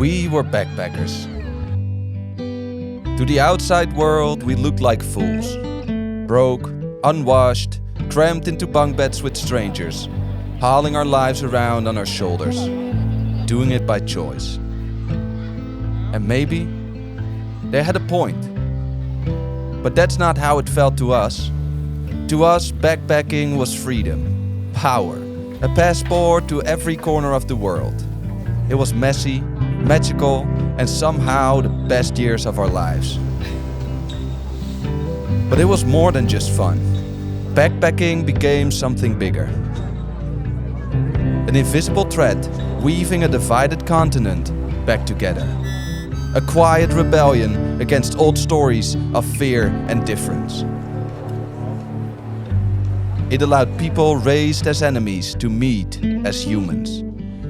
We were backpackers. To the outside world, we looked like fools. Broke, unwashed, crammed into bunk beds with strangers, hauling our lives around on our shoulders, doing it by choice. And maybe they had a point. But that's not how it felt to us. To us, backpacking was freedom, power, a passport to every corner of the world. It was messy, magical, and somehow the best years of our lives. But it was more than just fun. Backpacking became something bigger. An invisible thread weaving a divided continent back together. A quiet rebellion against old stories of fear and difference. It allowed people raised as enemies to meet as humans,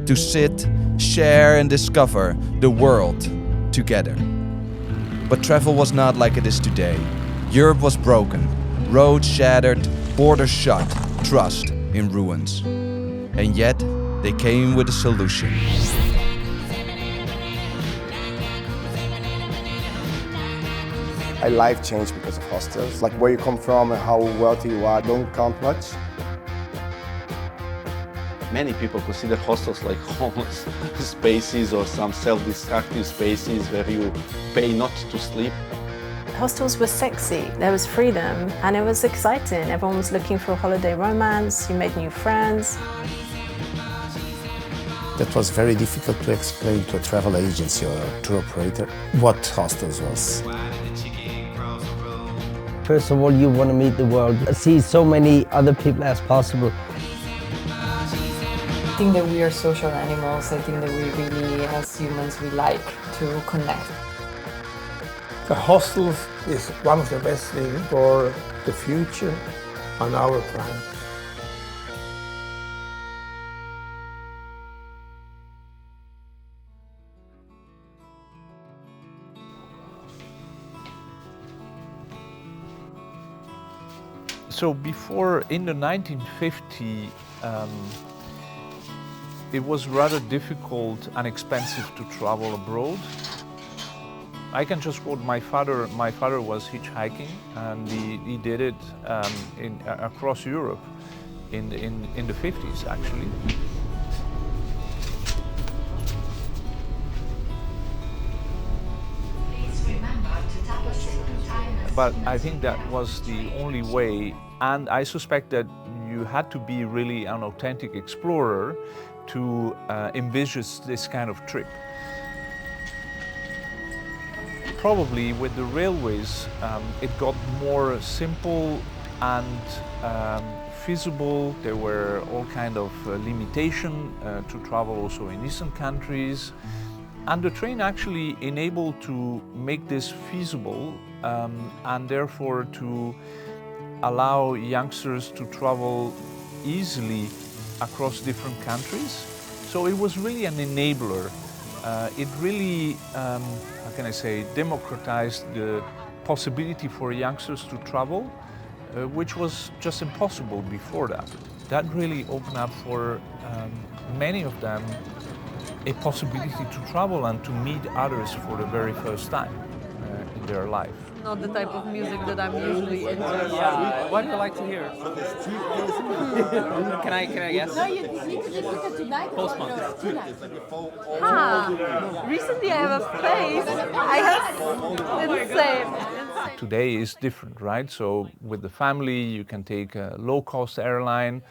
to sit, share and discover the world together. But travel was not like it is today. Europe was broken, roads shattered, borders shut, trust in ruins. And yet, they came with a solution. My life changed because of hostels. Like where you come from and how wealthy you are don't count much. Many people consider hostels like homeless spaces or some self-destructive spaces where you pay not to sleep. Hostels were sexy, there was freedom and it was exciting. Everyone was looking for a holiday romance, you made new friends. That was very difficult to explain to a travel agency or a tour operator what hostels was. First of all, you want to meet the world, see so many other people as possible. I think that we are social animals. I think that we really, as humans, we like to connect. The hostels is one of the best things for the future on our planet. So before, in the 1950, it was rather difficult and expensive to travel abroad. I can just quote my father. My father was hitchhiking, and he did it across Europe in the 50s, actually. But I think that was the only way, and I suspect that you had to be really an authentic explorer to envisage this kind of trip. Probably with the railways, it got more simple and feasible. There were all kind of limitations to travel also in Eastern countries. And the train actually enabled to make this feasible and therefore to allow youngsters to travel easily across different countries. So it was really an enabler. It really, how can I say, democratized the possibility for youngsters to travel, which was just impossible before that. That really opened up for many of them a possibility to travel and to meet others for the very first time in their life. Not the type of music that I'm usually into. Yeah. What do you like to hear? Can I guess? No, you need to look at tonight. Post-punk. Recently I have a place. I have insane. Today is different, right? So with the family, you can take a low-cost airline.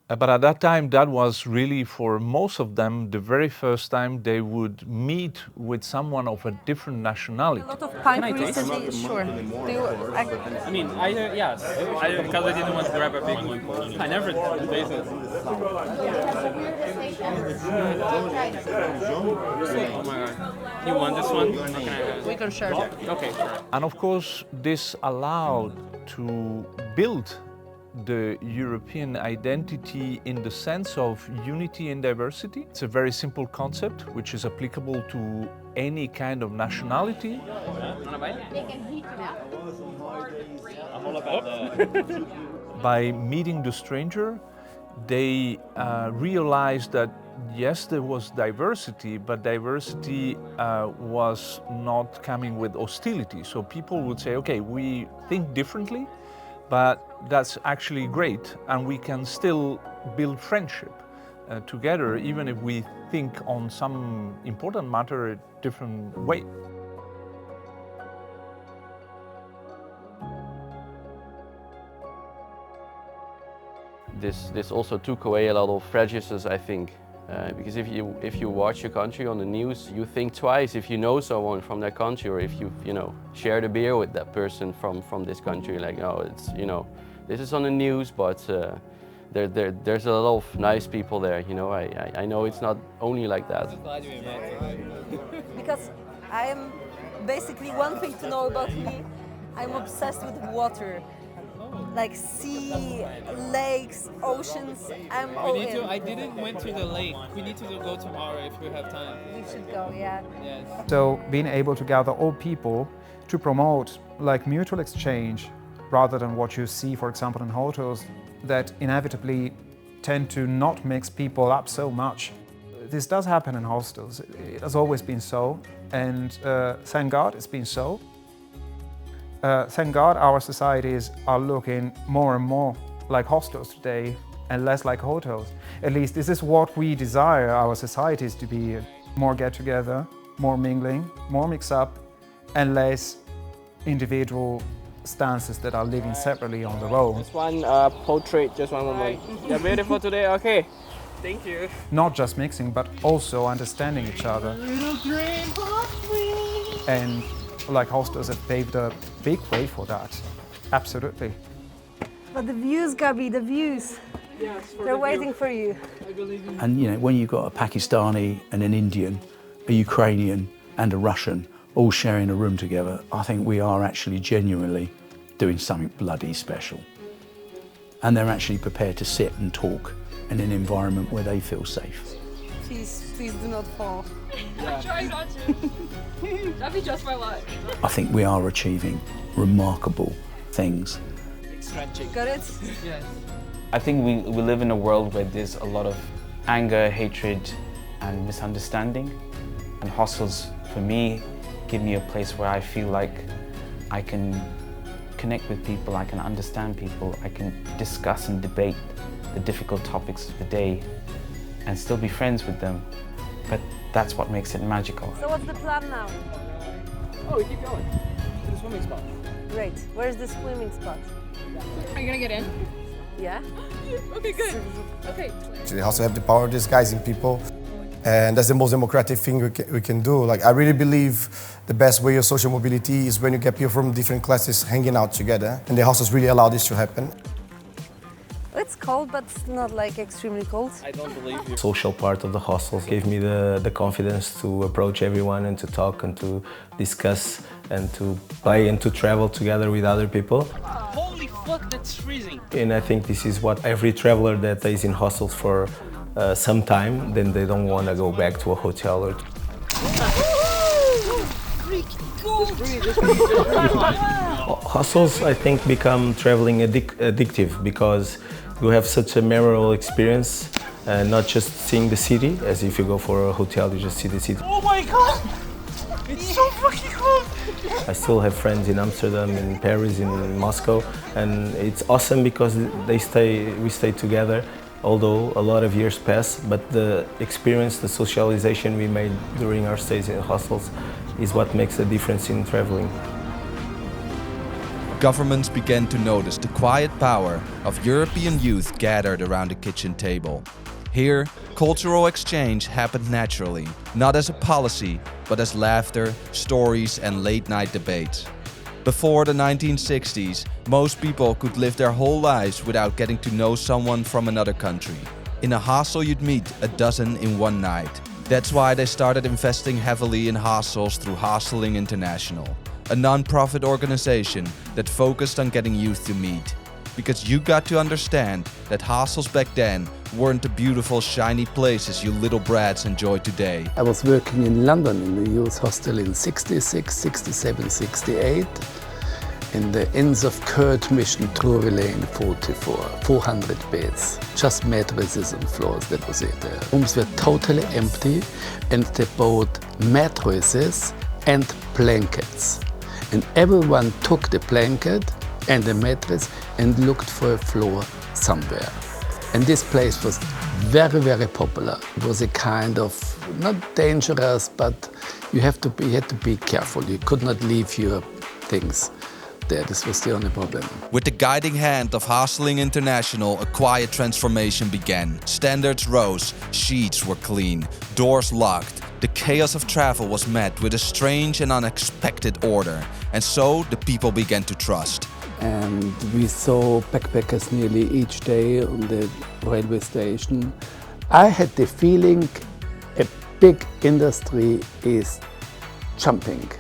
But at that time, that was really, for most of them, the very first time they would meet with someone of a different nationality. A lot of pint recently, sure. I mean, yes. Because I didn't want to grab a big one. I never tasted it. Oh my god. You want this one? We can share. Okay, sure. And of course, this allowed to build the European identity in the sense of unity and diversity. It's a very simple concept which is applicable to any kind of nationality. By meeting the stranger, they realized that yes, there was diversity, but diversity was not coming with hostility. So people would say, okay, we think differently, but that's actually great, and we can still build friendship together, even if we think on some important matter a different way. This also took away a lot of prejudices, I think, because if you watch your country on the news, you think twice if you know someone from that country, or if you shared a beer with that person from this country. Like, oh, it's this is on the news, but there's a lot of nice people there. I know it's not only like that. Because I am basically one thing to know about me. I'm obsessed with water. Like sea, lakes, oceans, I'm all in. I didn't went to the lake. We need to go tomorrow if we have time. We should go, yeah. Yes. So being able to gather all people to promote like mutual exchange rather than what you see, for example, in hotels that inevitably tend to not mix people up so much. This does happen in hostels. It has always been so, and thank God it's been so. Thank God our societies are looking more and more like hostels today and less like hotels. At least this is what we desire our societies to be. More get-together, more mingling, more mix-up, and less individual stances that are living separately on the road. Just one portrait, just one moment. You're beautiful today, okay. Thank you. Not just mixing, but also understanding each other. And like hostels have paved a big way for that. Absolutely. But the views, Gabi, the views. Yes, they're waiting for you. And when you've got a Pakistani and an Indian, a Ukrainian and a Russian all sharing a room together, I think we are actually genuinely doing something bloody special. And they're actually prepared to sit and talk in an environment where they feel safe. Please do not fall. Yeah. Try not to. That'd be just my luck. I think we are achieving remarkable things. Got it? Yes. I think we live in a world where there's a lot of anger, hatred, and misunderstanding. And hostels, for me, give me a place where I feel like I can connect with people, I can understand people, I can discuss and debate the difficult topics of the day and still be friends with them. But that's what makes it magical. So what's the plan now? Oh, we keep going to the swimming spot. Great. Where's the swimming spot? Are you gonna get in? Yeah. Okay, good. Okay. They also have the power of disguising people. And that's the most democratic thing we can do. Like, I really believe the best way of social mobility is when you get people from different classes hanging out together. And the hostels really allow this to happen. It's cold, but it's not like extremely cold. I don't believe you. The social part of the hostels gave me the confidence to approach everyone and to talk and to discuss and to play and to travel together with other people. Holy fuck, that's freezing. And I think this is what every traveler that stays in hostels for some time, then they don't want to go back to a hotel or. Hostels, I think, become traveling addictive because you have such a memorable experience, not just seeing the city, as if you go for a hotel, you just see the city. Oh my god! It's so fucking cold! I still have friends in Amsterdam, in Paris, in Moscow, and it's awesome because we stay together, although a lot of years pass, but the experience, the socialization we made during our stays in hostels is what makes a difference in traveling. Governments began to notice the quiet power of European youth gathered around the kitchen table. Here, cultural exchange happened naturally, not as a policy, but as laughter, stories, and late-night debates. Before the 1960s, most people could live their whole lives without getting to know someone from another country. In a hostel, you'd meet a dozen in one night. That's why they started investing heavily in hostels through Hosteling International, a non-profit organization that focused on getting youth to meet. Because you got to understand that hostels back then weren't the beautiful, shiny places you little brats enjoy today. I was working in London in the youth hostel in 66, 67, 68. in the Inns of Court Mission, Drury Lane 44, 400 beds, just mattresses and floors, that was it. The rooms were totally empty and they bought mattresses and blankets. And everyone took the blanket and the mattress and looked for a floor somewhere. And this place was very, very popular. It was a kind of, not dangerous, but you had to be careful. You could not leave your things there. This was the only problem. With the guiding hand of Hosteling International, a quiet transformation began. Standards rose, sheets were clean, doors locked. The chaos of travel was met with a strange and unexpected order. And so the people began to trust. And we saw backpackers nearly each day on the railway station. I had the feeling a big industry is jumping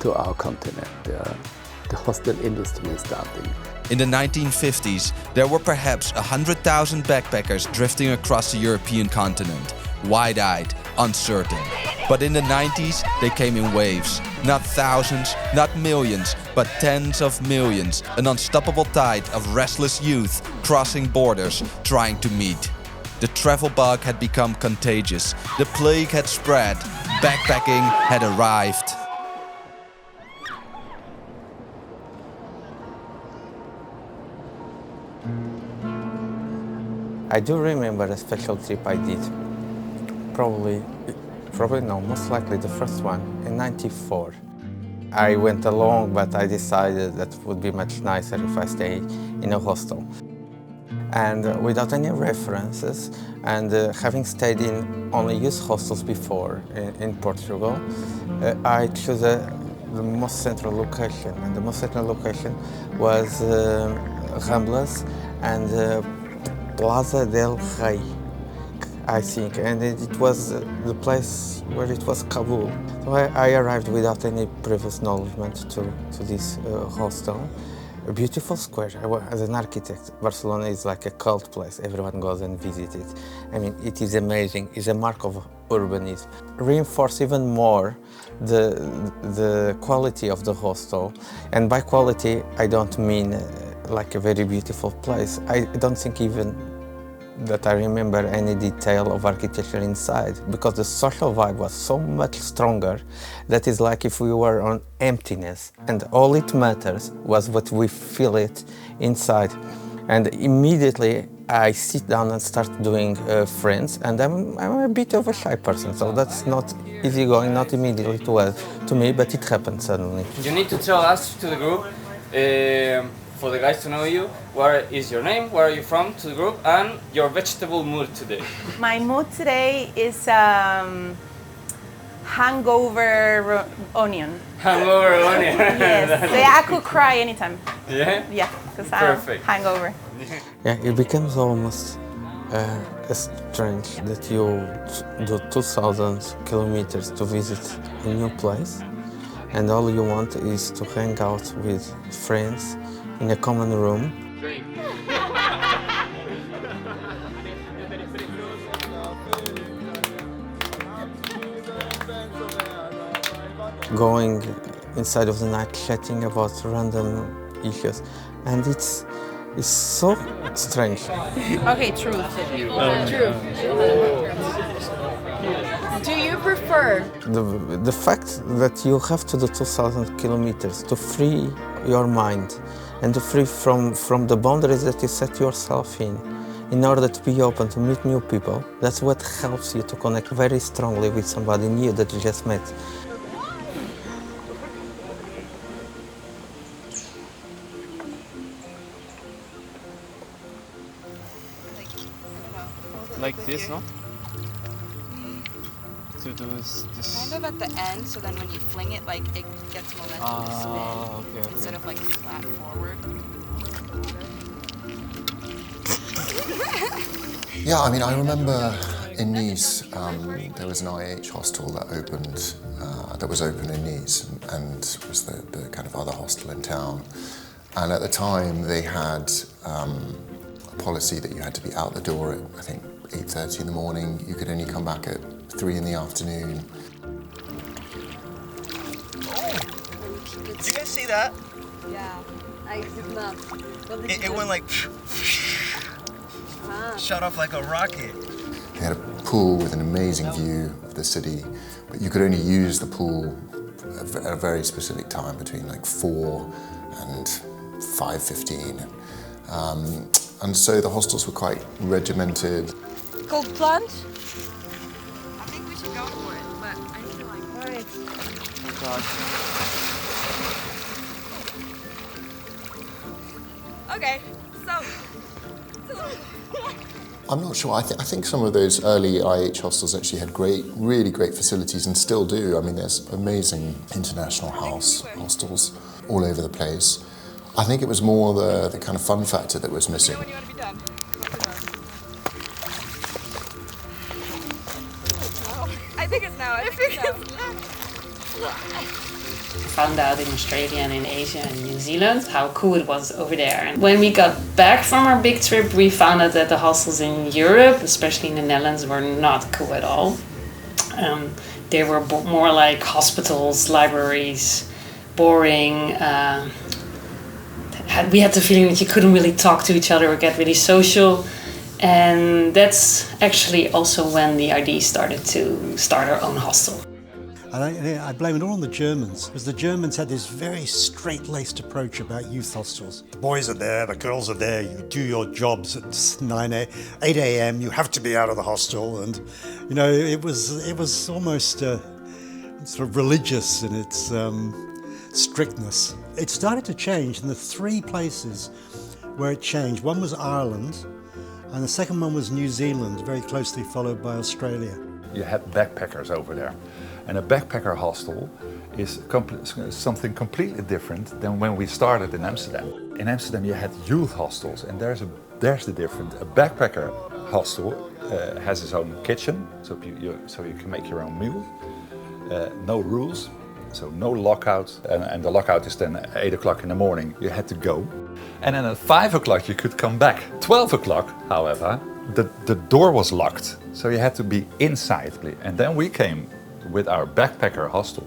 to our continent. The hostel industry is starting. In the 1950s, there were perhaps 100,000 backpackers drifting across the European continent, wide-eyed, uncertain. But in the 90s, they came in waves. Not thousands, not millions, but tens of millions. An unstoppable tide of restless youth crossing borders, trying to meet. The travel bug had become contagious. The plague had spread. Backpacking had arrived. I do remember a special trip I did. Probably no, most likely the first one in '94. I went along, but I decided that it would be much nicer if I stay in a hostel. And without any references, and having stayed in only used hostels before in Portugal, I chose the most central location. And the most central location was Ramblas and Plaza del Rey, I think, and it was the place where it was Kabul. So I arrived without any previous acknowledgement to this hostel. A beautiful square. As an architect, Barcelona is like a cult place. Everyone goes and visits it. I mean, it is amazing. It's a mark of urbanism. Reinforce even more the quality of the hostel. And by quality, I don't mean like a very beautiful place. I don't think even that I remember any detail of architecture inside, because the social vibe was so much stronger that it's like if we were on emptiness, and all it matters was what we feel it inside. And immediately I sit down and start doing friends, and I'm a bit of a shy person, so that's not easygoing, not immediately to me, but it happened suddenly. You need to tell us, to the group, for the guys to know you, what is your name, where are you from, to the group, and your vegetable mood today. My mood today is hangover onion. Hangover onion. Yes, so I could cry anytime. Yeah? Yeah, because I'm hangover. Yeah, it becomes almost strange that you do 2,000 kilometers to visit a new place, and all you want is to hang out with friends in a common room. Going inside of the night, chatting about random issues, and it's so strange. Okay, truth. Truth. Do you prefer? The fact that you have to do 2,000 kilometers to free your mind and to free from the boundaries that you set yourself in order to be open to meet new people, that's what helps you to connect very strongly with somebody new that you just met. Like this, no? To do this. Kind of at the end, so then when you fling it, like it gets momentum to spin okay. instead of like flat forward. Yeah, I mean, I remember in Nice, there was an IH hostel that opened, that was open in Nice, and was the kind of other hostel in town. And at the time, they had a policy that you had to be out the door at, I think, 8:30 in the morning. You could only come back at 3 in the afternoon. Did you guys see that? Yeah, I did not. What did you It do? went like shot off like a rocket. They had a pool with an amazing view of the city, but you could only use the pool at a very specific time between like 4 and 5:15. And so the hostels were quite regimented. Cold plunge? I think we should go for it, but I feel like. Alright. Okay, so. I'm not sure. I think some of those early IH hostels actually had really great facilities and still do. I mean, there's amazing international hostels all over the place. I think it was more the kind of fun factor that was missing. I think it's now. I think it's now. Found out in Australia and in Asia and New Zealand how cool it was over there. And when we got back from our big trip, we found out that the hostels in Europe, especially in the Netherlands, were not cool at all. They were more like hospitals, libraries, boring. We had the feeling that you couldn't really talk to each other or get really social. And that's actually also when the idea started to start our own hostel. And I blame it all on the Germans, because the Germans had this very straight-laced approach about youth hostels. The boys are there, the girls are there, you do your jobs at 8 a.m, you have to be out of the hostel, and you know, it was almost sort of religious in its strictness. It started to change, and the 3 places where it changed, one was Ireland, and the second one was New Zealand, very closely followed by Australia. You had backpackers over there. And a backpacker hostel is something completely different than when we started in Amsterdam. In Amsterdam you had youth hostels, and there's the difference. A backpacker hostel has its own kitchen, so you can make your own meal. No rules, so no lockout, and the lockout is then at 8 o'clock in the morning. You had to go. And then at 5 o'clock you could come back. 12 o'clock, however, the door was locked, so you had to be inside. And then we came with our backpacker hostel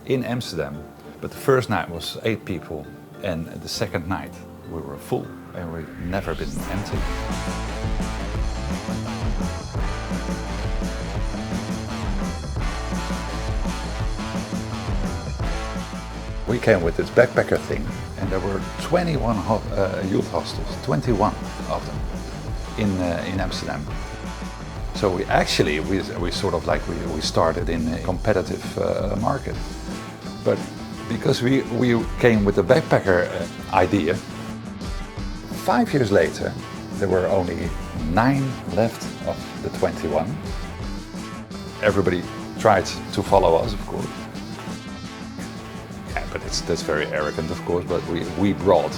in Amsterdam. But the first night was 8 people, and the second night we were full, and we've never been empty. We came with this backpacker thing, and there were 21 youth hostels, 21 of them in Amsterdam. So we sort of like we started in a competitive market, but because we came with the backpacker idea, 5 years later there were only 9 left of the 21. Everybody tried to follow us, of course. Yeah, but that's very arrogant, of course. But we brought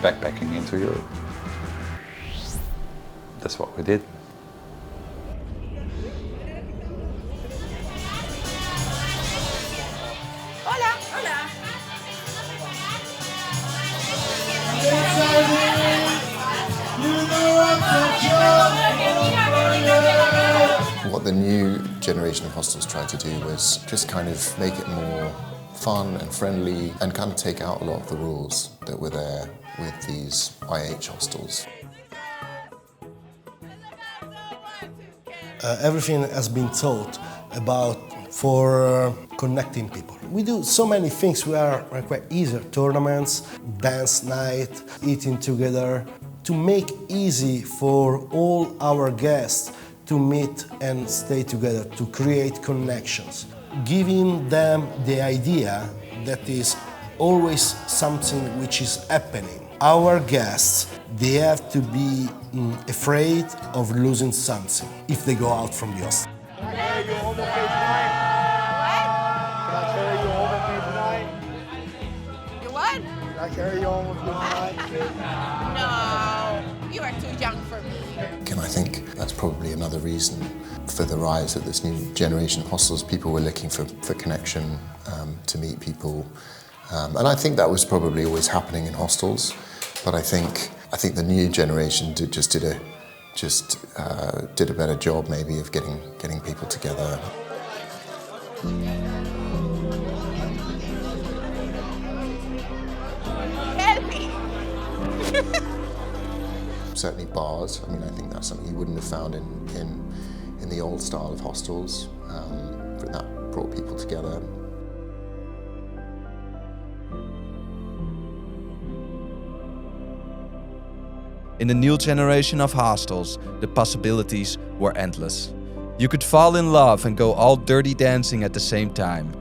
backpacking into Europe. That's what we did. What the new generation of hostels tried to do was just kind of make it more fun and friendly and kind of take out a lot of the rules that were there with these IH hostels. Everything has been taught about for connecting people. We do so many things. We are quite easy, tournaments, dance night, eating together, to make easy for all our guests to meet and stay together, to create connections, giving them the idea that is always something which is happening. Our guests, they have to be afraid of losing something if they go out from the hostel. I carry you home with me tonight? No, you are too young for me. And I think that's probably another reason for the rise of this new generation of hostels. People were looking for connection, to meet people. And I think that was probably always happening in hostels. But I think the new generation did a better job maybe of getting people together. certainly bars. I mean, I think that's something you wouldn't have found in the old style of hostels, but that brought people together. In the new generation of hostels, the possibilities were endless. You could fall in love and go all dirty dancing at the same time.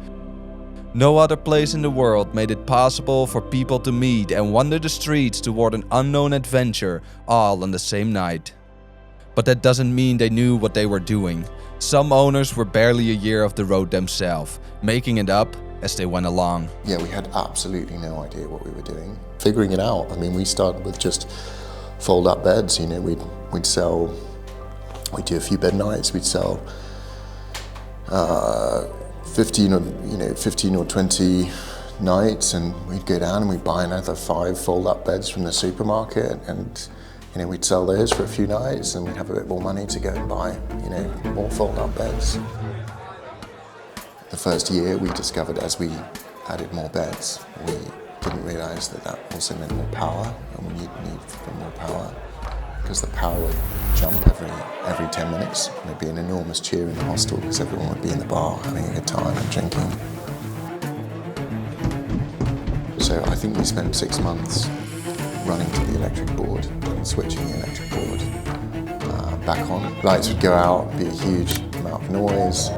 No other place in the world made it possible for people to meet and wander the streets toward an unknown adventure all on the same night. But that doesn't mean they knew what they were doing. Some owners were barely a year off the road themselves, making it up as they went along. Yeah, we had absolutely no idea what we were doing. Figuring it out, I mean, we started with just fold-up beds, you know, we'd do a few bed nights, we'd sell 15 or 20 nights, and we'd go down and we'd buy another 5 fold-up beds from the supermarket, and you know, we'd sell those for a few nights and we'd have a bit more money to go and buy, you know, more fold-up beds. The first year we discovered as we added more beds, we didn't realise that that also meant more power, and we need for more power, because the power would jump every 10 minutes, and there'd be an enormous cheer in the hostel because everyone would be in the bar having a good time and drinking. So I think we spent 6 months running to the electric board and switching the electric board back on. Lights would go out, be a huge amount of noise.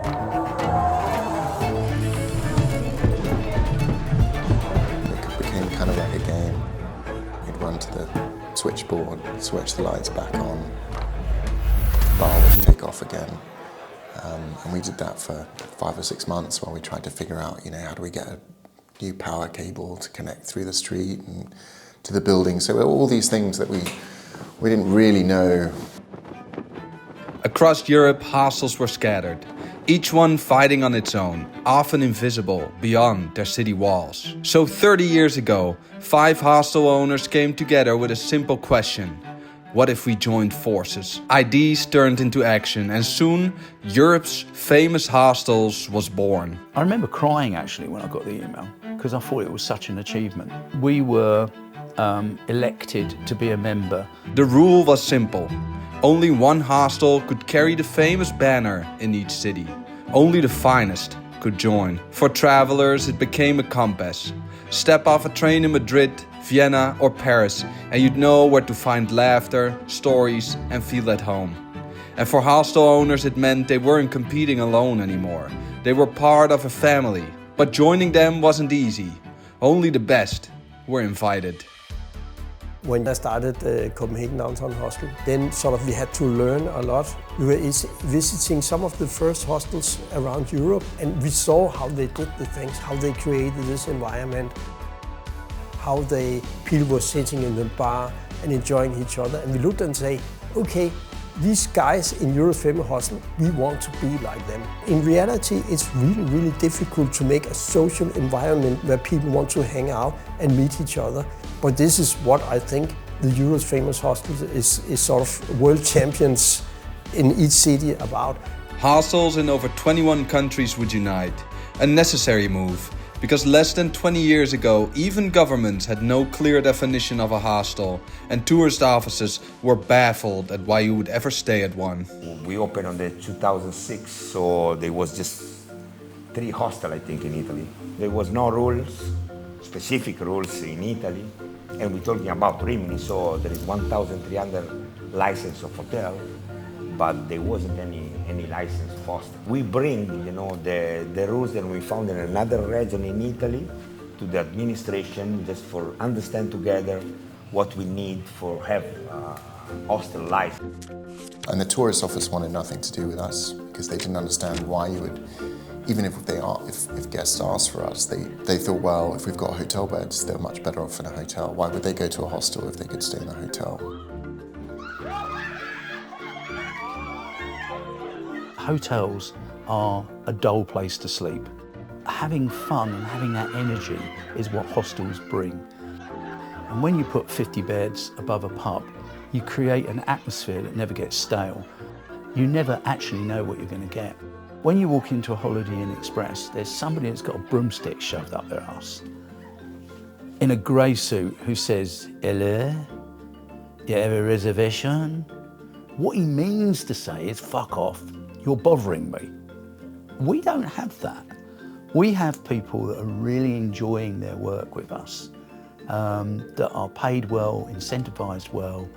Kind of like a game. We'd run to the switchboard, switch the lights back on, the bar would take off again. And we did that for 5 or 6 months while we tried to figure out, you know, how do we get a new power cable to connect through the street and to the building. So all these things that we didn't really know. Across Europe, hostels were scattered, each one fighting on its own, often invisible beyond their city walls. So 30 years ago, 5 hostel owners came together with a simple question: what if we joined forces? Ideas turned into action, and soon Europe's famous hostels was born. I remember crying actually when I got the email, because I thought it was such an achievement. We were elected to be a member. The rule was simple. Only one hostel could carry the famous banner in each city. Only the finest could join. For travelers, it became a compass. Step off a train in Madrid, Vienna or Paris, and you'd know where to find laughter, stories, and feel at home. And for hostel owners, it meant they weren't competing alone anymore. They were part of a family. But joining them wasn't easy. Only the best were invited. When I started Copenhagen Downtown Hostel, then sort of we had to learn a lot. We were visiting some of the first hostels around Europe, and we saw how they did the things, how they created this environment, how people were sitting in the bar and enjoying each other. And we looked and say, okay, these guys in Europe's famous hostel, we want to be like them. In reality, it's really, really difficult to make a social environment where people want to hang out and meet each other. But this is what I think the Europe's famous hostels is sort of world champions in each city about. Hostels in over 21 countries would unite. A necessary move, because less than 20 years ago, even governments had no clear definition of a hostel, and tourist offices were baffled at why you would ever stay at one. We opened on the 2006, so there was just 3 hostels, I think, in Italy. There was no rules, specific rules in Italy, and we're talking about Rimini, so there is 1,300 license of hotel, but there wasn't any license of hostel. We bring, you know, the rules that we found in another region in Italy to the administration, just for understand together what we need for have hostel license. And the tourist office wanted nothing to do with us, because they didn't understand why you would, even if guests asked for us, they thought, well, if we've got hotel beds, they're much better off in a hotel. Why would they go to a hostel if they could stay in a hotel? Hotels are a dull place to sleep. Having fun and having that energy is what hostels bring. And when you put 50 beds above a pub, you create an atmosphere that never gets stale. You never actually know what you're going to get. When you walk into a Holiday Inn Express, there's somebody that's got a broomstick shoved up their arse in a grey suit who says, "Hello, You have a reservation? What he means to say is, fuck off, you're bothering me. We don't have that. We have people that are really enjoying their work with us, that are paid well, incentivized well,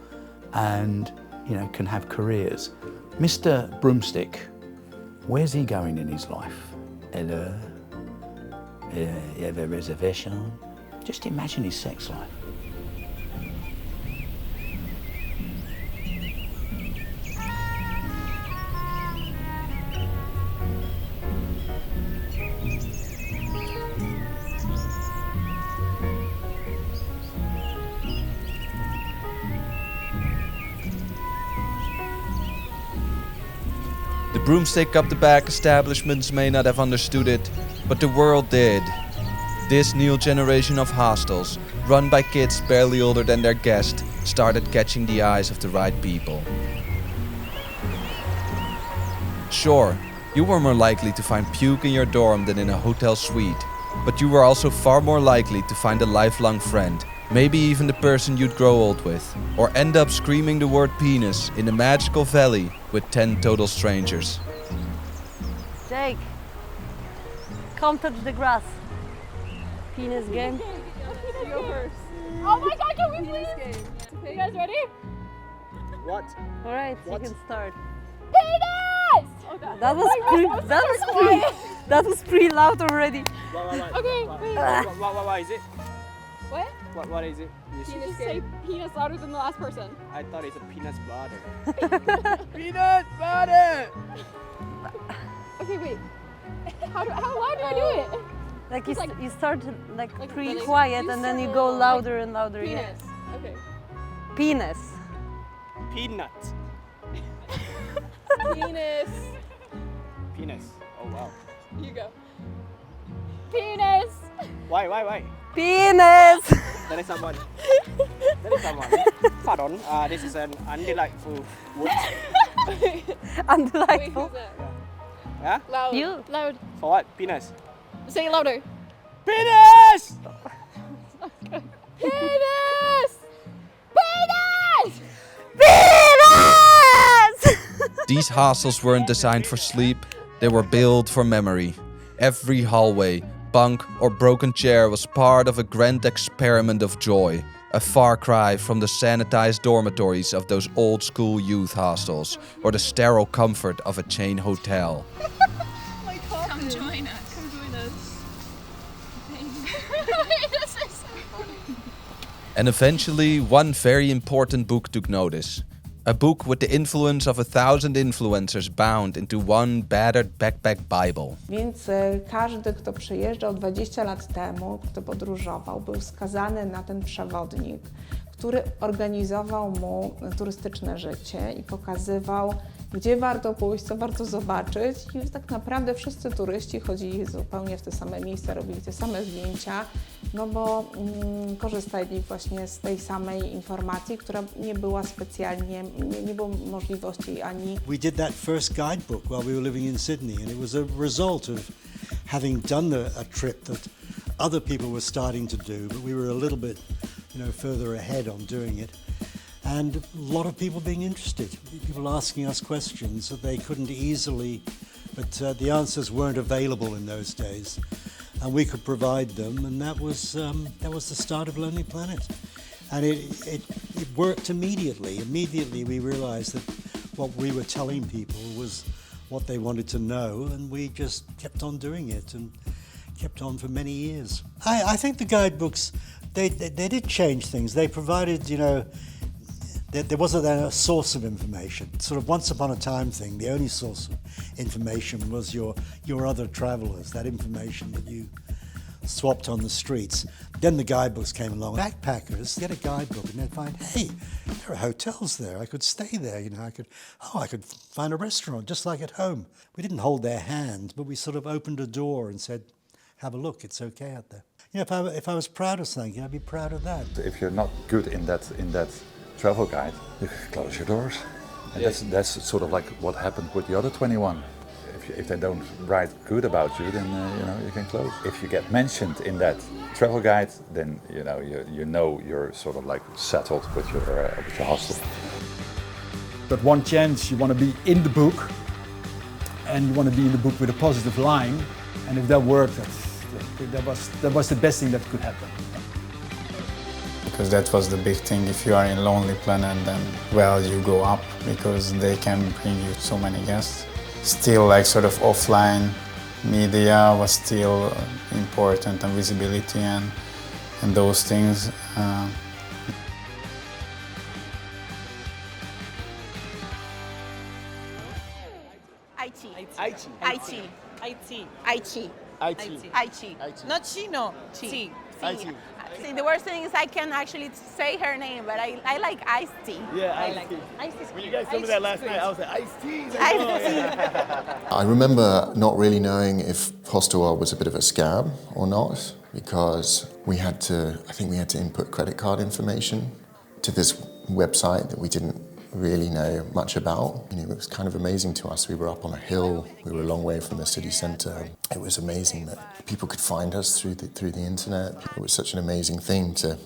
and can have careers. Mr. Broomstick, where's he going in his life? Hello? You have a reservation? Just imagine his sex life. The broomstick up the back establishments may not have understood it, but the world did. This new generation of hostels, run by kids barely older than their guest, started catching the eyes of the right people. Sure, you were more likely to find puke in your dorm than in a hotel suite, but you were also far more likely to find a lifelong friend, maybe even the person you'd grow old with, or end up screaming the word penis in a magical valley with 10 total strangers. Jake, come touch the grass. Penis game. You go first. Oh my god, can we please? Okay, you guys ready? What? Alright, you can start. Penis! Oh god. That was pretty loud already. Okay, What is it? What? What is it? Penis say penis louder than the last person. I thought it's a peanut butter. Peanut butter! Okay, wait. How loud do I do it? Like you start like pretty like quiet you and then you said, go like, louder and louder. Penis. Yeah. Okay. Penis. Peanut. Penis. Penis. Oh wow. You go. Penis. Why? Penis. There is someone. Pardon. This is an undelightful wood. Undelightful. Wait, who's that? Yeah? Loud. You. Loud. For what? Penis. Say it louder. Penis! Penis! Penis! Penis! These hostels weren't designed for sleep, they were built for memory. Every hallway, bunk or broken chair was part of a grand experiment of joy, a far cry from the sanitized dormitories of those old school youth hostels or the sterile comfort of a chain hotel. Come join us. Come join us. This is so funny. And eventually, one very important book took notice. A book with the influence of 1,000 influencers bound into one battered backpack Bible. Więc każdy, kto przyjeżdżał 20 lat temu, kto podróżował, był skazany na ten przewodnik, który organizował mu turystyczne życie i pokazywał, gdzie warto pójść, co warto zobaczyć. I tak naprawdę wszyscy turyści chodzili zupełnie w te same miejsca, robili te same zdjęcia, no bo korzystali właśnie z tej samej informacji, która nie była specjalnie, nie było możliwości ani... We did that first guidebook while we were living in Sydney, and it was a result of having done a trip that other people were starting to do, but we were a little bit, further ahead on doing it. And a lot of people being interested, people asking us questions that they couldn't easily, but the answers weren't available in those days, and we could provide them, and that was the start of Lonely Planet. And it worked immediately. Immediately we realized that what we were telling people was what they wanted to know, and we just kept on doing it and kept on for many years. I think the guidebooks, they did change things. They provided, there wasn't a source of information. Sort of once upon a time thing, the only source of information was your other travelers, that information that you swapped on the streets. Then the guidebooks came along. Backpackers get a guidebook and they'd find, hey, there are hotels there. I could stay there. I could find a restaurant just like at home. We didn't hold their hand, but we sort of opened a door and said, have a look, it's okay out there. If I was proud of something, I'd be proud of that. If you're not good in that travel guide, you close your doors. And that's sort of like what happened with the other 21. if they don't write good about you, then you know, you can close. If you get mentioned in that travel guide, then you know you're sort of like settled with your hostel. But one chance, you want to be in the book, and you want to be in the book with a positive line, and if that worked, that was the best thing that could happen. Because that was the big thing. If you are in Lonely Planet, then well, you go up because they can bring you so many guests. Still, like sort of offline media was still important, and visibility and those things. IT. Not Chino. Chi. See, the worst thing is I can't actually say her name, but I like iced tea. Yeah, iced tea. When you guys told me that last night, I was like, iced tea. I remember not really knowing if Hostel was a bit of a scam or not, because I think we had to input credit card information to this website that we didn't really know much about. You know, it was kind of amazing to us. We were up on a hill, we were a long way from the city centre. It was amazing that people could find us through the internet. It was such an amazing thing to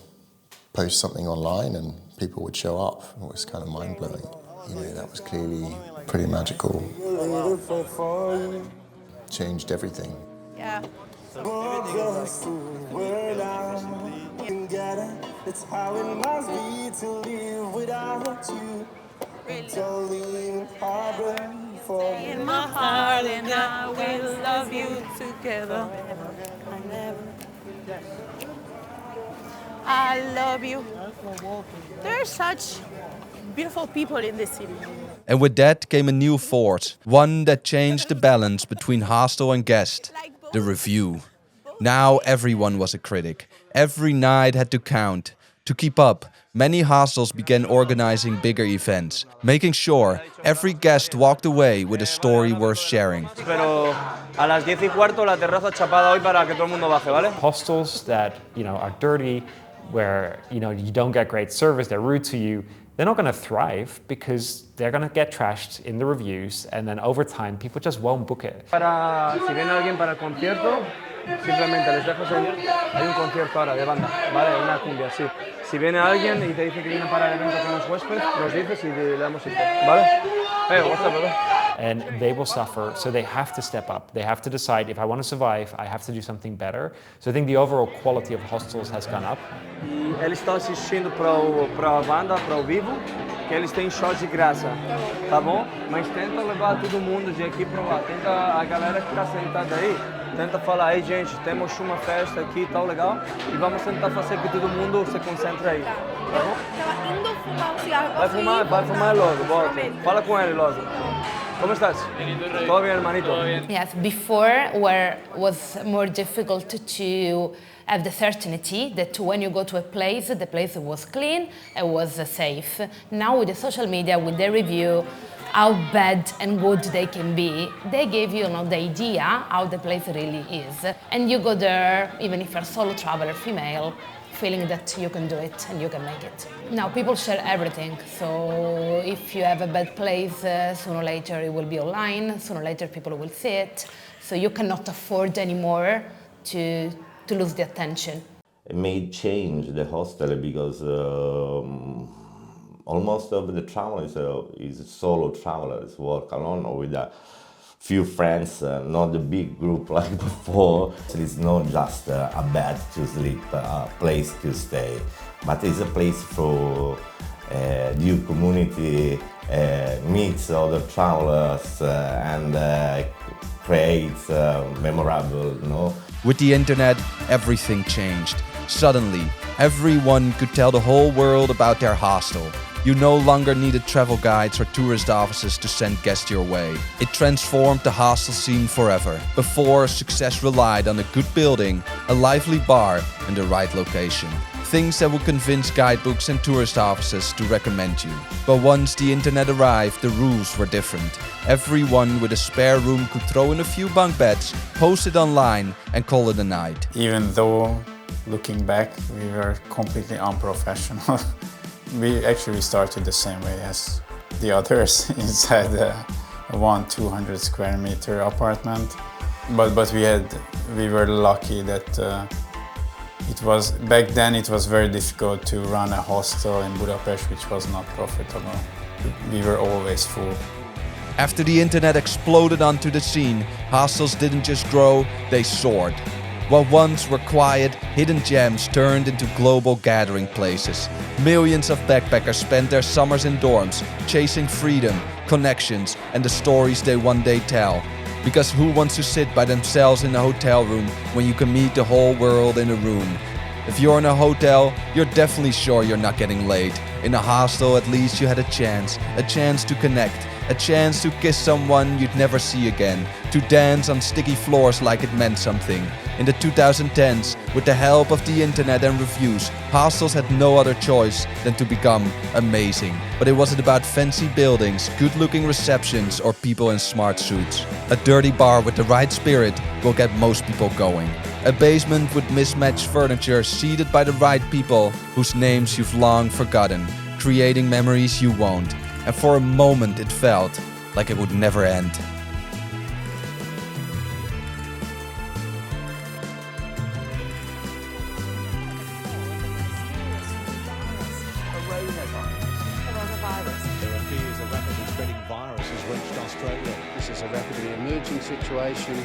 post something online and people would show up. It was kind of mind-blowing. You know, that was clearly pretty magical. Changed everything. Yeah. It's how it must be to live without you. In my heart, and I will love you together. I love you. There are such beautiful people in this city. And with that came a new force, one that changed the balance between hostel and guest, the review. Now everyone was a critic. Every night had to count. To keep up, many hostels began organizing bigger events, making sure every guest walked away with a story worth sharing. Pero a las 10:15 la terraza chapada hoy para que todo el mundo baje, ¿vale? Hostels that, you know, are dirty, where, you know, you don't get great service, they're rude to you, they're not going to thrive because they're going to get trashed in the reviews, and then over time people just won't book it. Para si viene alguien para el concierto, simplemente les dejo seguir. Hay un concierto ahora de banda, ¿vale? Una cumbia, sí. Si viene alguien y te dice que viene para el evento con los huéspedes, nos dices y le damos info, ¿vale? Hey, what's up, brother? And they will suffer, so they have to step up. They have to decide, if I want to survive, I have to do something better. So I think the overall quality of hostels has gone up. E eles estão assistindo para a banda, para o vivo, que eles têm shows de graça, tá bom? Mas tenta levar todo mundo de aqui para lá. Tenta a galera que está sentada aí, tenta falar, ei gente, temos uma festa aqui, tal, legal, e vamos tentar fazer que todo mundo se concentre aí, tá bom? Estava indo fumar um cigarro. Vai fumar logo, volta. Fala com ele logo. ¿Cómo estás? Todo bien, hermanito. Yes, before where was more difficult to have the certainty that when you go to a place, the place was clean and was safe. Now with the social media, with the review, how bad and good they can be, they give you the idea how the place really is. And you go there, even if you're a solo traveler, female, feeling that you can do it and you can make it. Now people share everything, so if you have a bad place, sooner or later it will be online, sooner or later people will see it, so you cannot afford anymore to lose the attention. It made change the hostel because almost of the travelers is solo travelers, work alone or with a few friends, not a big group like before. It's not just a bed to sleep, a place to stay, but it's a place for new community, meets other travelers and creates memorable, you know. With the internet, everything changed. Suddenly, everyone could tell the whole world about their hostel. You no longer needed travel guides or tourist offices to send guests your way. It transformed the hostel scene forever. Before, success relied on a good building, a lively bar, and the right location. Things that would convince guidebooks and tourist offices to recommend you. But once the internet arrived, the rules were different. Everyone with a spare room could throw in a few bunk beds, post it online, and call it a night. Even though, looking back, we were completely We actually started the same way as the others inside a 200 square meter apartment. But we were lucky that back then it was very difficult to run a hostel in Budapest, which was not profitable. We were always full. After the internet exploded onto the scene, hostels didn't just grow, they soared. What once were quiet, hidden gems turned into global gathering places. Millions of backpackers spent their summers in dorms, chasing freedom, connections, and the stories they one day tell. Because who wants to sit by themselves in a hotel room when you can meet the whole world in a room? If you're in a hotel, you're definitely sure you're not getting laid. In a hostel, at least you had a chance to connect, a chance to kiss someone you'd never see again, to dance on sticky floors like it meant something. In the 2010s, with the help of the internet and reviews, hostels had no other choice than to become amazing. But it wasn't about fancy buildings, good-looking receptions, or people in smart suits. A dirty bar with the right spirit will get most people going. A basement with mismatched furniture seated by the right people whose names you've long forgotten, creating memories you won't. And for a moment it felt like it would never end. There are fears a rapidly spreading virus has reached Australia. This is a rapidly emerging situation.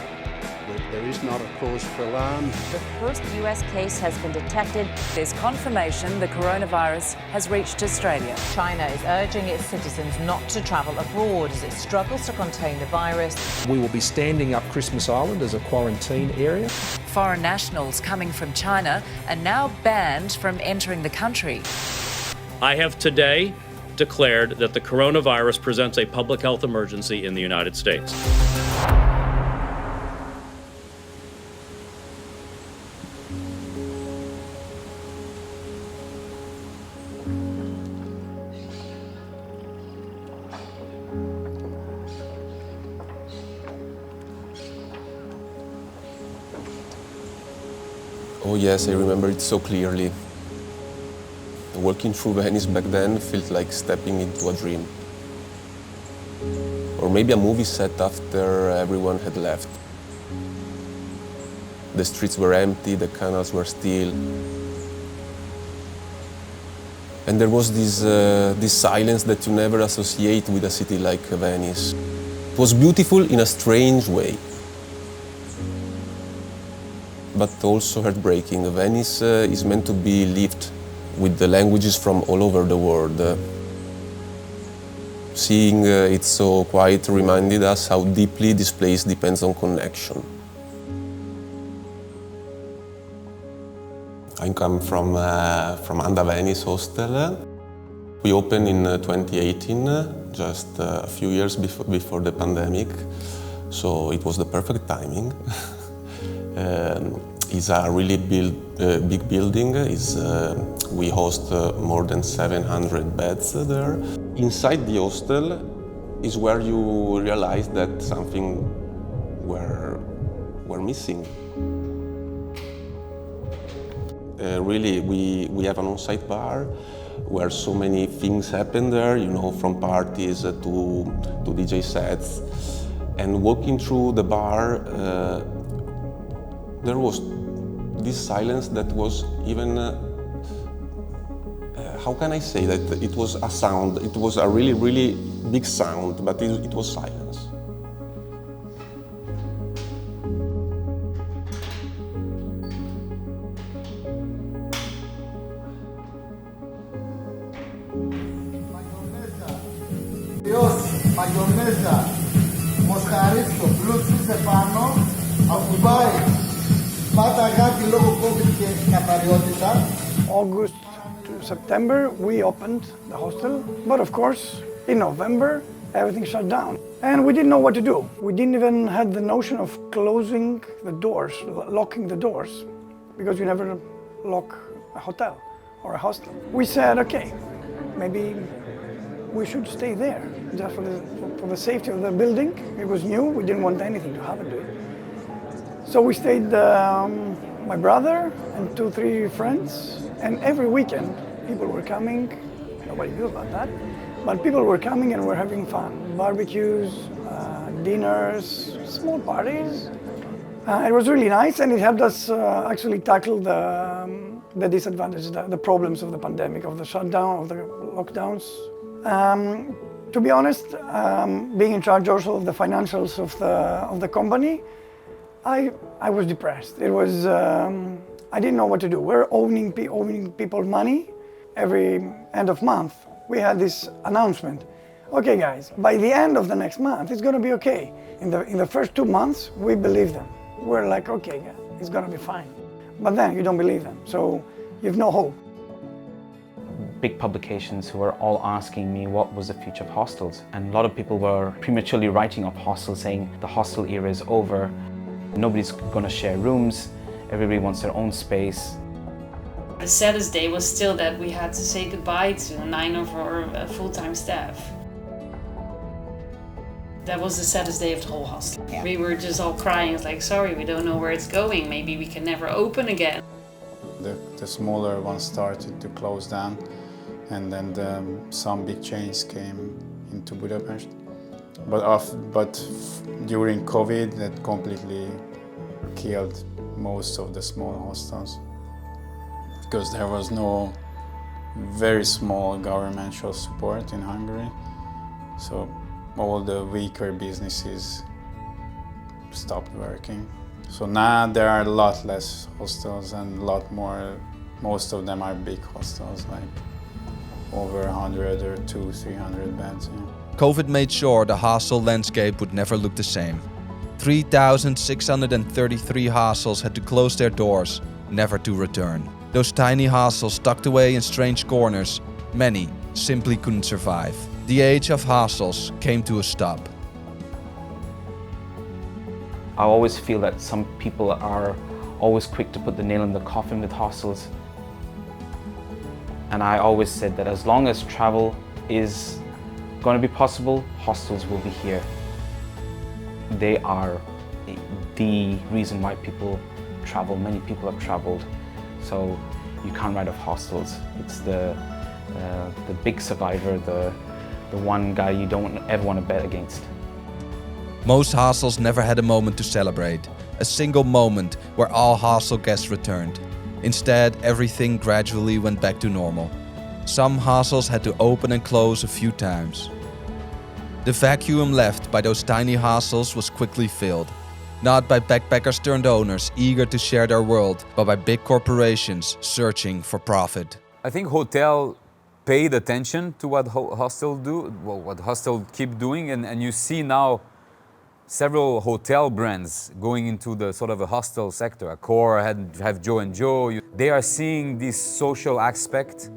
There is not a cause for alarm. The first US case has been detected. There's confirmation the coronavirus has reached Australia. China is urging its citizens not to travel abroad as it struggles to contain the virus. We will be standing up Christmas Island as a quarantine area. Foreign nationals coming from China are now banned from entering the country. I have today declared that the coronavirus presents a public health emergency in the United States. Oh yes, I remember it so clearly. Walking through Venice back then felt like stepping into a dream. Or maybe a movie set after everyone had left. The streets were empty, the canals were still. And there was this silence that you never associate with a city like Venice. It was beautiful in a strange way, but also heartbreaking. Venice is meant to be lived with the languages from all over the world. Seeing it so quiet reminded us how deeply this place depends on connection. I come from Anda Venice Hostel. We opened in 2018, just a few years before the pandemic, so it was the perfect timing. It's a really big building. We host more than 700 beds there. Inside the hostel is where you realize that something we're missing. Really, we have an on-site bar where so many things happen there, you know, from parties to DJ sets. And walking through the bar, there was this silence that was even, how can I say that? It was a sound, it was a really, really big sound, but it was silence. Mayonesa, μοσχαρίστο, μπλούτσι σε πάνω, ακουμπάει. Πάτα αγάπη λόγω COVID και καθαριότητα. August to September we opened the hostel, but of course in November everything shut down. And we didn't know what to do. We didn't even have the notion of closing the doors, locking the doors, because you never lock a hotel or a hostel. We said, okay, maybe we should stay there, just for the safety of the building. It was new, we didn't want anything to happen to it. So we stayed, my brother and 2-3 friends, and every weekend people were coming, nobody knew about that, but people were coming and were having fun. Barbecues, dinners, small parties. It was really nice, and it helped us actually tackle the disadvantages, the problems of the pandemic, of the shutdown, of the lockdowns. To be honest, being in charge also of the financials of the company, I was depressed. It was I didn't know what to do. We're owning people money every end of month. We had this announcement. Okay, guys, by the end of the next month, it's going to be okay. In the first 2 months, we believe them. We're like, okay, it's going to be fine. But then you don't believe them, so you have no hope. Big publications who were all asking me what was the future of hostels. And a lot of people were prematurely writing off hostels, saying the hostel era is over. Nobody's going to share rooms. Everybody wants their own space. The saddest day was still that we had to say goodbye to 9 of our full-time staff. That was the saddest day of the whole hostel. Yeah. We were just all crying. It's like, sorry, we don't know where it's going. Maybe we can never open again. The smaller ones started to close down, and then some big chains came into Budapest. But during COVID, that completely killed most of the small hostels, because there was no very small governmental support in Hungary. So all the weaker businesses stopped working. So now there are a lot less hostels and a lot more, most of them are big hostels, like over 100 or 200-300 beds. Yeah. COVID made sure the hostel landscape would never look the same. 3,633 hostels had to close their doors, never to return. Those tiny hostels tucked away in strange corners, many simply couldn't survive. The age of hostels came to a stop. I always feel that some people are always quick to put the nail in the coffin with hostels. And I always said that as long as travel is going to be possible, hostels will be here. They are the reason why people travel. Many people have traveled, so you can't write off hostels. It's the big survivor, the one guy you don't ever want to bet against. Most hostels never had a moment to celebrate, a single moment where all hostel guests returned. Instead, everything gradually went back to normal. Some hostels had to open and close a few times. The vacuum left by those tiny hostels was quickly filled. Not by backpackers turned owners eager to share their world, but by big corporations searching for profit. I think hotel paid attention to what hostel do, well, what hostel keep doing, and you see now several hotel brands going into the sort of a hostel sector. Accor have Joe and Joe. They are seeing this social aspect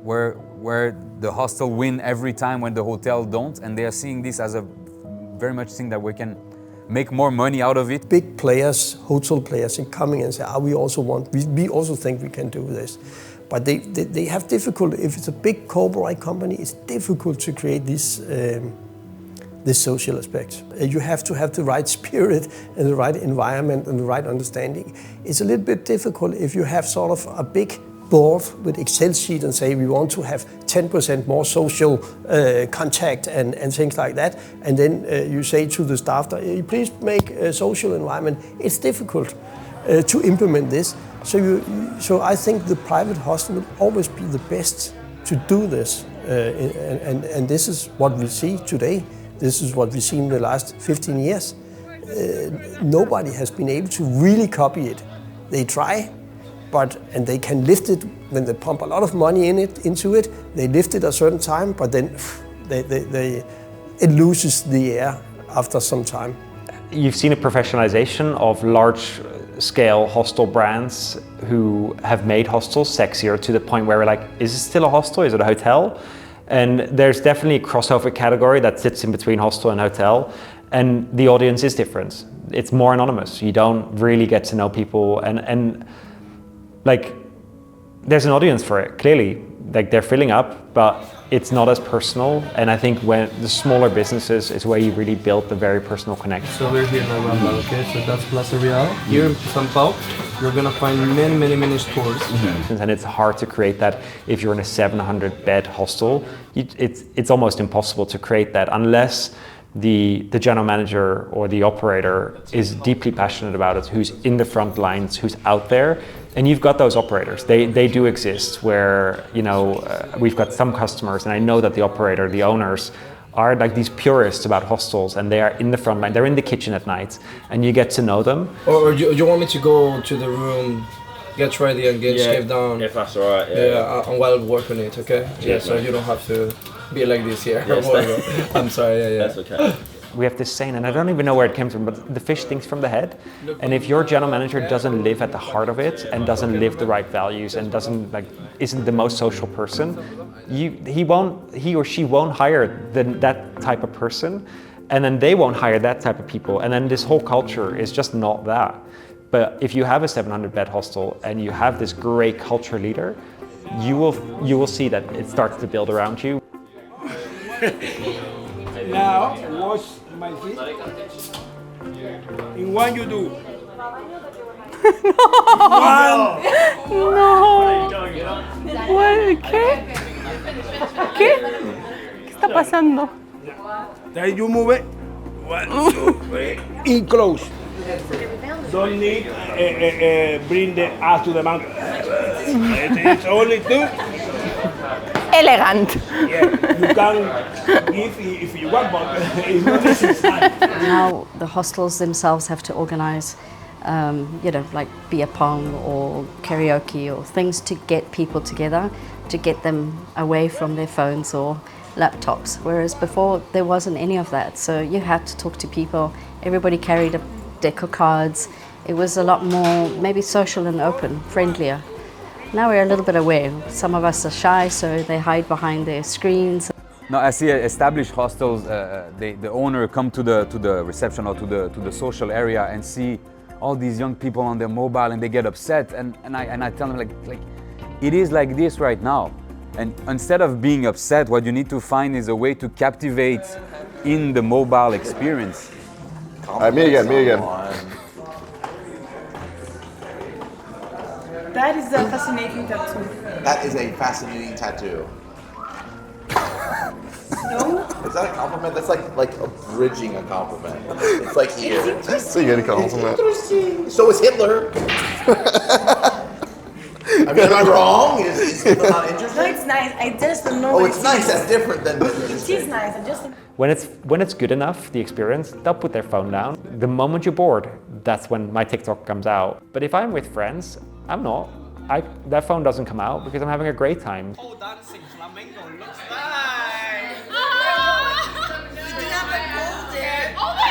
where the hostel win every time when the hotel don't, and they are seeing this as a very much thing that we can make more money out of it. Big players, hotel players, and coming and say, we also think we can do this. But they have difficulty. If it's a big corporate company, it's difficult to create this social aspect. You have to have the right spirit and the right environment and the right understanding. It's a little bit difficult if you have sort of a big board with Excel sheet and say we want to have 10% more social contact and things like that, and then you say to the staff, please make a social environment. It's difficult to implement this. So I think the private hostel will always be the best to do this, and this is what we see today. This is what we've seen in the last 15 years. Nobody has been able to really copy it. They try, and they can lift it when they pump a lot of money into it. They lift it a certain time, but then it loses the air after some time. You've seen a professionalization of large-scale hostel brands who have made hostels sexier to the point where we're like, is it still a hostel? Is it a hotel? And there's definitely a crossover category that sits in between hostel and hotel, and the audience is different. It's more anonymous. You don't really get to know people, and like, there's an audience for it, clearly. Like, they're filling up, but it's not as personal. And I think when the smaller businesses is where you really build the very personal connection. So we're here in Aranda, okay? So that's Plaza Real. Here in São Paulo, you're gonna find many stores. And it's hard to create that if you're in a 700-bed hostel. It's almost impossible to create that unless the general manager or the operator is deeply passionate about it, who's in the front lines, who's out there. And you've got those operators. They do exist where, you know, we've got some customers, and I know that the operator, the owners, are like these purists about hostels, and they are in the front line. They're in the kitchen at night, and you get to know them. Or do you want me to go to the room, get ready, and get shaved down? If that's alright, and while work on it, okay? Yeah, so you don't have to be like this here. I'm sorry, That's okay. We have this saying, and I don't even know where it came from, but the fish thinks from the head. And if your general manager doesn't live at the heart of it, and doesn't live the right values, and isn't the most social person, he or she won't hire that type of person, and then they won't hire that type of people, and then this whole culture is just not that. But if you have a 700-bed hostel and you have this great culture leader, you will see that it starts to build around you. Now, wash my feet. In one you do. One. No. ¿Qué? ¿Qué? ¿Qué está pasando? Then you move it. 1, 2, 3. In close. Don't need bring the ass to the mountain. It's only 2. Elegant. Yeah, you can give if you want, but it's not necessary. Now the hostels themselves have to organize, like beer pong or karaoke or things to get people together, to get them away from their phones or laptops. Whereas before there wasn't any of that. So you had to talk to people. Everybody carried a deck of cards. It was a lot more maybe social and open, friendlier. Now we're a little bit aware. Some of us are shy, so they hide behind their screens. No, I see established hostels. The owner come to the reception or to the social area and see all these young people on their mobile, and they get upset. And I tell them like it is like this right now. And instead of being upset, what you need to find is a way to captivate in the mobile experience. All right, me again. That is a fascinating tattoo. That is a fascinating tattoo. No? Is that a compliment? That's like abridging a compliment. It's like here. So you get a compliment. Interesting. So is Hitler. I mean, am I wrong? Is Hitler not interesting? No, it's nice. I just don't know. Oh, it's nice. That's different than interesting. It is nice. I just. When it's good enough, the experience, they'll put their phone down. The moment you're bored, that's when my TikTok comes out. But if I'm with friends, I'm not. That phone doesn't come out because I'm having a great time. Oh, dancing flamenco looks nice. Oh my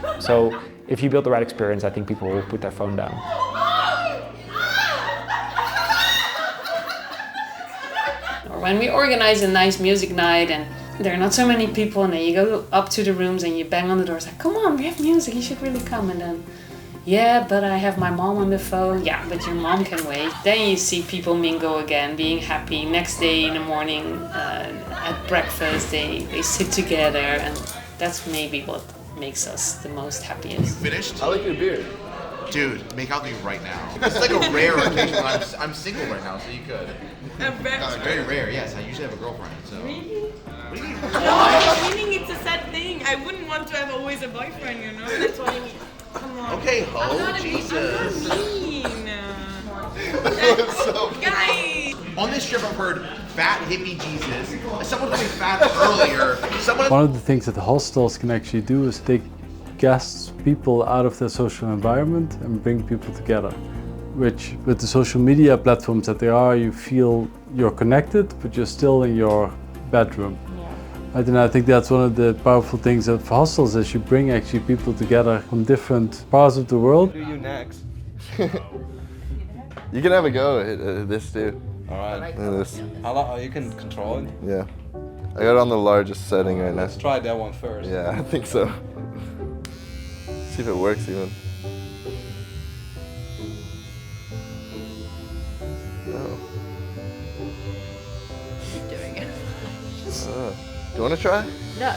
God! So if you build the right experience, I think people will put their phone down. Or when we organize a nice music night and there are not so many people, and then you go up to the rooms and you bang on the doors like, come on, we have music, you should really come. And then, yeah, but I have my mom on the phone. Yeah, but your mom can wait. Then you see people mingle again, being happy. Next day in the morning at breakfast, they sit together, and that's maybe what makes us the most happiest. Finished? I like your beard. Dude, make out with me right now. It's like a rare occasion. I'm single right now, so you could. Very rare, yes. I usually have a girlfriend, so. Really? No, meaning it's a sad thing. I wouldn't want to have always a boyfriend, you know? That's what I mean. Come on. Okay, ho, Jesus. I'm mean. So guys! On this trip, I've heard fat hippie Jesus. Someone called me fat earlier. One of the things that the hostels can actually do is take guests, people out of their social environment and bring people together. Which, with the social media platforms that they are, you feel you're connected, but you're still in your bedroom. Yeah. I think that's one of the powerful things of hostels, is you bring actually people together from different parts of the world. What do you next? You can have a go at this too. Alright. You can control it? Yeah. I got it on the largest setting right now. Let's try that one first. Yeah, I think so. See if it works even. Oh. Keep doing it. Do you want to try? No.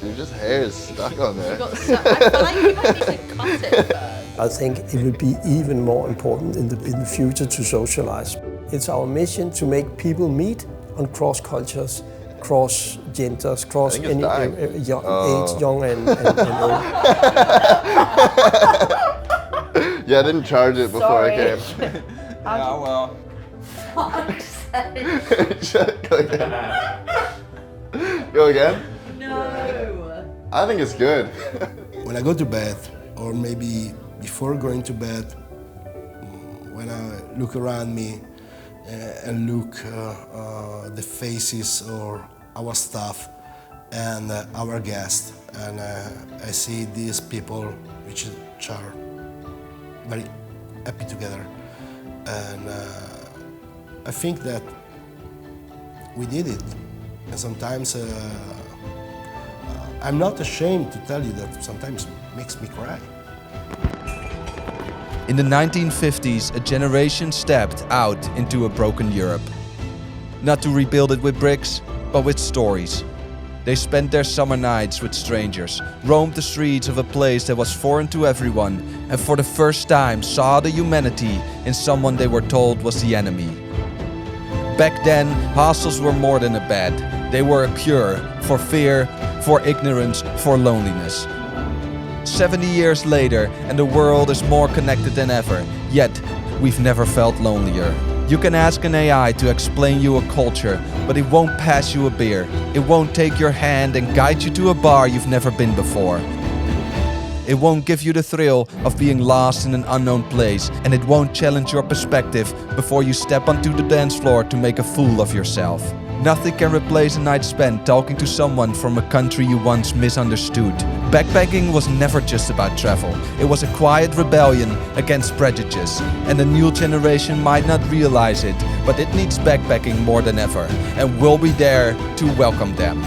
Your just hair is stuck on there. I feel like you might need to cut it first. I think it will be even more important in the future to socialize. It's our mission to make people meet on cross cultures, cross genders, cross I think it's any dying. age, young and old. Yeah, I didn't charge it before I came. Yeah, well. Go again? No. I think it's good. When I go to bed, or maybe before going to bed, when I look around me and look the faces or our staff and our guests, and I see these people which are very happy together, and I think that we did it. And sometimes I'm not ashamed to tell you that sometimes it makes me cry. In the 1950s, a generation stepped out into a broken Europe. Not to rebuild it with bricks, but with stories. They spent their summer nights with strangers, roamed the streets of a place that was foreign to everyone, and for the first time saw the humanity in someone they were told was the enemy. Back then, hostels were more than a bed. They were a cure for fear, for ignorance, for loneliness. 70 years later, and the world is more connected than ever, yet we've never felt lonelier. You can ask an AI to explain you a culture, but it won't pass you a beer. It won't take your hand and guide you to a bar you've never been before. It won't give you the thrill of being lost in an unknown place, and it won't challenge your perspective before you step onto the dance floor to make a fool of yourself. Nothing can replace a night spent talking to someone from a country you once misunderstood. Backpacking was never just about travel. It was a quiet rebellion against prejudice. And the new generation might not realize it, but it needs backpacking more than ever. And we'll be there to welcome them.